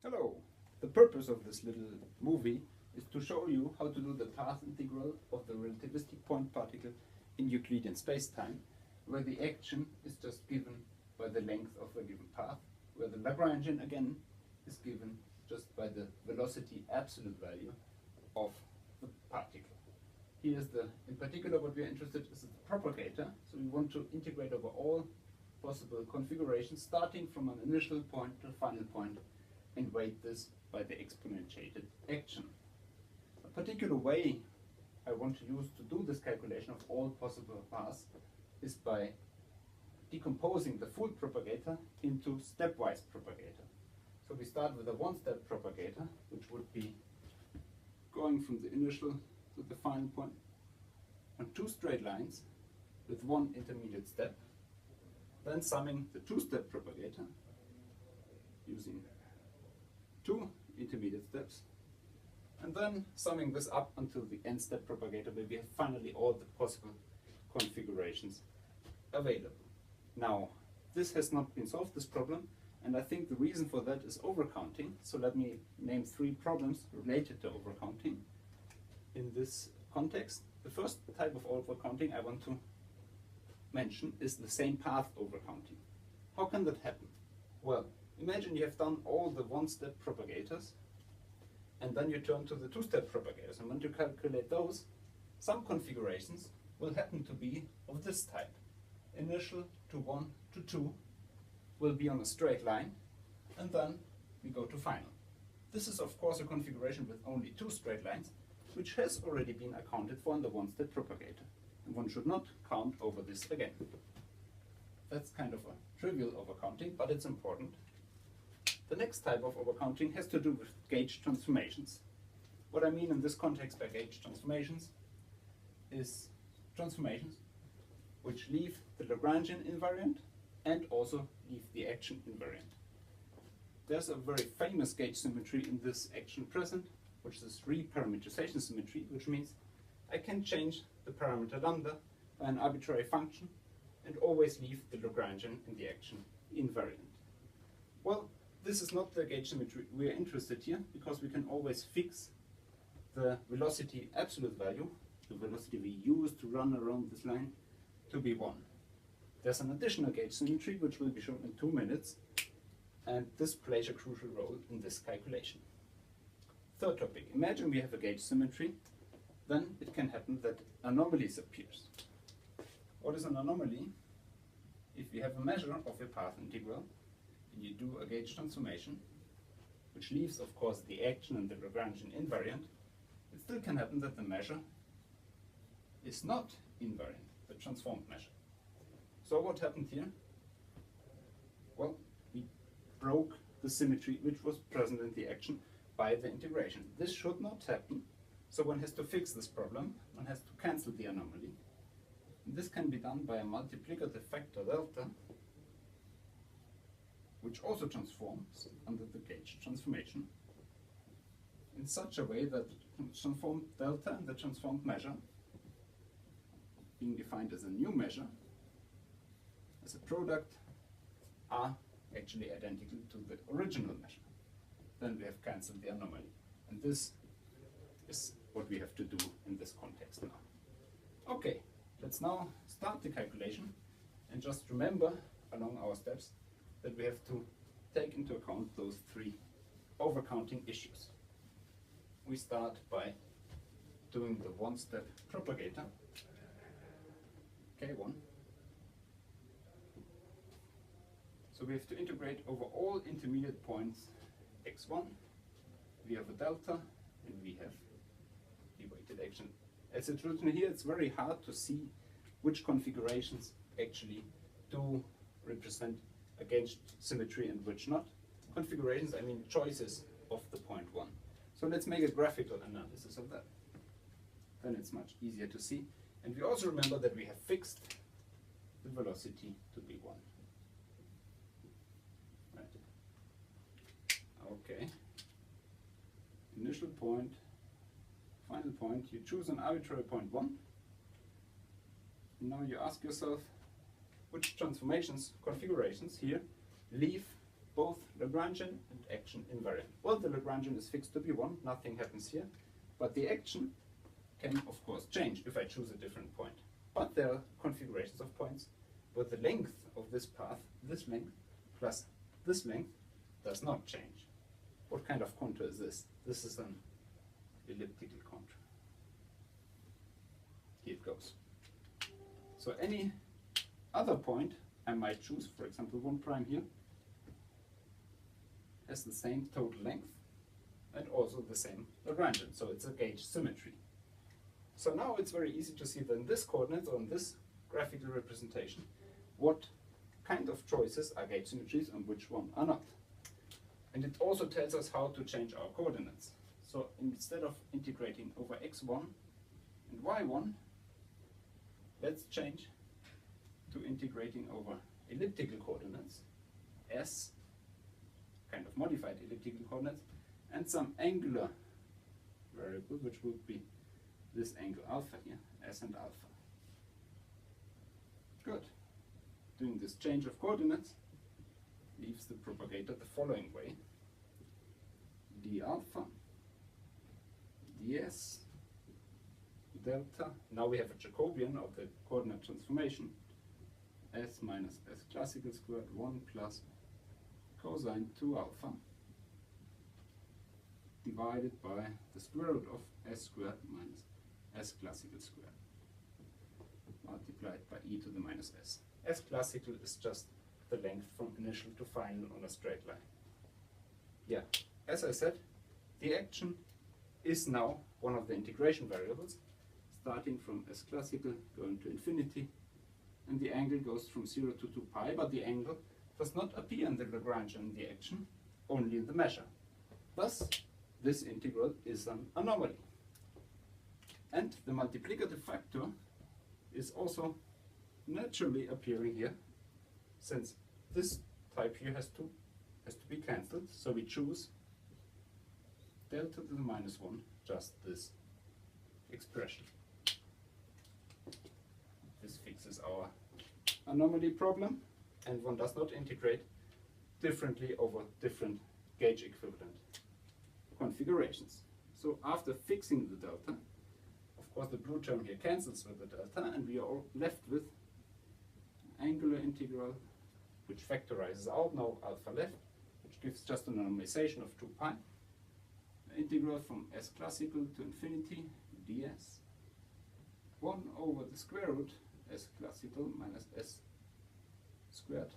Hello! The purpose of this little movie is to show you how to do the path integral of the relativistic point particle in Euclidean space-time, where the action is just given by the length of a given path, where the Lagrangian again is given just by the velocity absolute value of the particle. Here's in particular what we are interested in is the propagator, so we want to integrate over all possible configurations starting from an initial point to a final point and weight this by the exponentiated action. A particular way I want to use to do this calculation of all possible paths is by decomposing the full propagator into stepwise propagator. So we start with a one-step propagator, which would be going from the initial to the final point on two straight lines with one intermediate step, then summing the two-step propagator using two intermediate steps, and then summing this up until the n-step propagator, where we have finally all the possible configurations available. Now, this has not been solved, this problem, and I think the reason for that is overcounting. So let me name three problems related to overcounting in this context. The first type of overcounting I want to mention is the same path overcounting. How can that happen? Well, imagine you have done all the one-step propagators, and then you turn to the two-step propagators. And when you calculate those, some configurations will happen to be of this type. Initial to 1 to 2 will be on a straight line, and then we go to final. This is of course a configuration with only two straight lines, which has already been accounted for in the one-step propagator. And one should not count over this again. That's kind of a trivial overcounting, but it's important. The next type of overcounting has to do with gauge transformations. What I mean in this context by gauge transformations is transformations which leave the Lagrangian invariant and also leave the action invariant. There's a very famous gauge symmetry in this action present, which is reparameterization symmetry, which means I can change the parameter lambda by an arbitrary function and always leave the Lagrangian in the action invariant. Well, this is not the gauge symmetry we are interested here, because we can always fix the velocity absolute value, the velocity we use to run around this line, to be 1. There's an additional gauge symmetry which will be shown in 2 minutes, and this plays a crucial role in this calculation. Third topic, imagine we have a gauge symmetry, then it can happen that anomalies appears. What is an anomaly? If we have a measure of a path integral, and you do a gauge transformation, which leaves of course the action and the Lagrangian invariant, it still can happen that the measure is not invariant, the transformed measure. So what happened here? Well, we broke the symmetry which was present in the action by the integration. This should not happen, so one has to fix this problem. One has to cancel the anomaly. And this can be done by a multiplicative factor delta, which also transforms under the gauge transformation in such a way that the transformed delta and the transformed measure, being defined as a new measure, as a product, are actually identical to the original measure. Then we have cancelled the anomaly. And this is what we have to do in this context now. Okay, let's now start the calculation, and just remember along our steps that we have to take into account those three overcounting issues. We start by doing the one-step propagator, K1. So we have to integrate over all intermediate points x1. We have a delta, and we have the weighted action. As it's written here, it's very hard to see which configurations actually do represent a gauge symmetry and which not. Configurations, I mean choices of the point 1. So let's make a graphical analysis of that. Then it's much easier to see. And we also remember that we have fixed the velocity to be 1. Right. Okay. Initial point, final point, you choose an arbitrary point 1. And now you ask yourself which transformations, configurations here leave both Lagrangian and action invariant. Well, the Lagrangian is fixed to be 1, nothing happens here, but the action can of course change if I choose a different point. But there are configurations of points where the length of this path, this length, plus this length, does not change. What kind of contour is this? This is an elliptical contour. Here it goes. So any other point I might choose, for example 1 prime here, has the same total length and also the same Lagrangian, so it's a gauge symmetry. So now it's very easy to see that in this coordinate, or in this graphical representation, what kind of choices are gauge symmetries and which one are not. And it also tells us how to change our coordinates. So instead of integrating over x1 and y1, let's change to integrating over elliptical coordinates, s, kind of modified elliptical coordinates, and some angular variable, which would be this angle alpha here, s and alpha. Good. Doing this change of coordinates leaves the propagator the following way: d alpha, ds, delta. Now we have a Jacobian of the coordinate transformation, s minus s classical squared 1 plus cosine 2 alpha divided by the square root of s squared minus s classical squared multiplied by e to the minus s. S classical is just the length from initial to final on a straight line. Yeah, as I said, the action is now one of the integration variables, starting from s classical going to infinity, and the angle goes from 0 to 2 pi, but the angle does not appear in the Lagrangian in the action, only in the measure. Thus, this integral is an anomaly. And the multiplicative factor is also naturally appearing here, since this type here has to be cancelled. So we choose delta to the minus 1, just this expression. This fixes our anomaly problem, and one does not integrate differently over different gauge equivalent configurations. So after fixing the delta, of course the blue term here cancels with the delta, and we are all left with angular integral, which factorizes out now alpha left, which gives just a normalization of 2 pi. The integral from s classical to infinity ds 1 over the square root s classical minus s squared,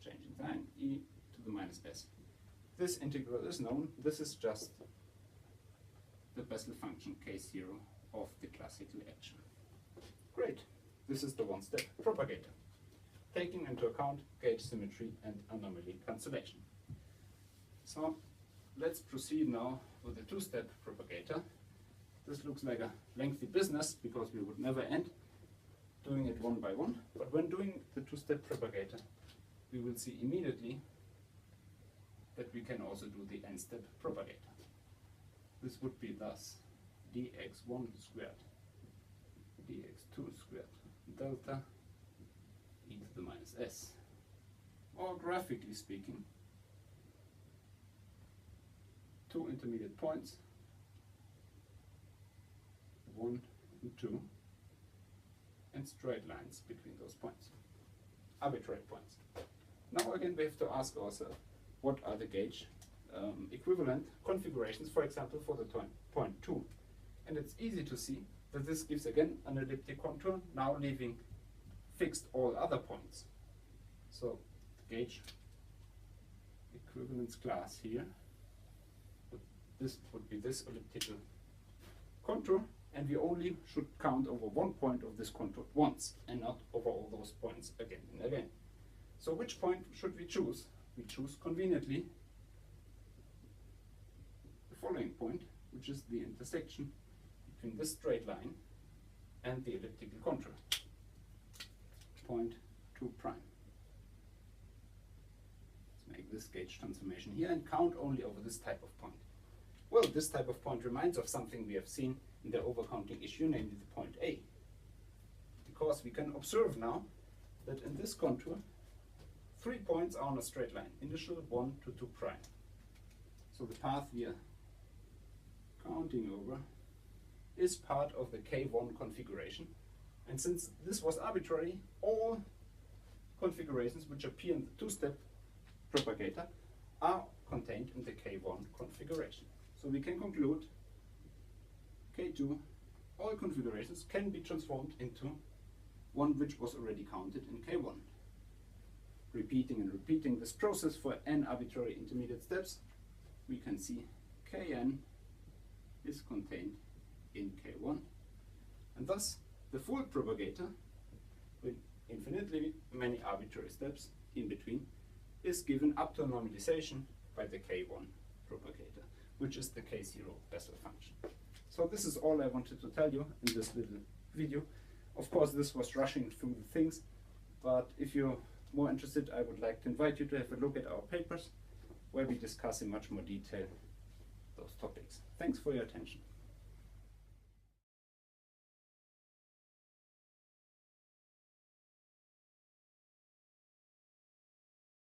changing sign, e to the minus s. This integral is known. This is just the Bessel function k0 of the classical action. Great. This is the one-step propagator, taking into account gauge symmetry and anomaly cancellation. So let's proceed now with the two-step propagator. This looks like a lengthy business because we would never end doing it one by one, but when doing the two-step propagator, we will see immediately that we can also do the n-step propagator. This would be thus dx1 squared, dx2 squared, delta e to the minus s. Or graphically speaking, two intermediate points, 1 and 2, and straight lines between those points, arbitrary points. Now again we have to ask ourselves, what are the gauge equivalent configurations, for example, for the point 2? And it's easy to see that this gives again an elliptic contour, now leaving fixed all other points. So the gauge equivalence class here, this would be this elliptical contour, and we only should count over one point of this contour once and not over all those points again and again. So which point should we choose? We choose conveniently the following point, which is the intersection between this straight line and the elliptical contour, point 2 prime. Let's make this gauge transformation here and count only over this type of point. Well, this type of point reminds of something we have seen in the overcounting issue, namely the point A. Because we can observe now that in this contour, 3 points are on a straight line, initial 1 to 2 prime. So the path we are counting over is part of the K1 configuration. And since this was arbitrary, all configurations which appear in the two-step propagator are contained in the K1 configuration. So we can conclude K2, all configurations can be transformed into one which was already counted in K1. Repeating and repeating this process for n arbitrary intermediate steps, we can see Kn is contained in K1, and thus the full propagator with infinitely many arbitrary steps in between is given up to normalization by the K1 propagator, which is the K0 Bessel function. So this is all I wanted to tell you in this little video. Of course, this was rushing through the things, but if you're more interested, I would like to invite you to have a look at our papers where we discuss in much more detail those topics. Thanks for your attention.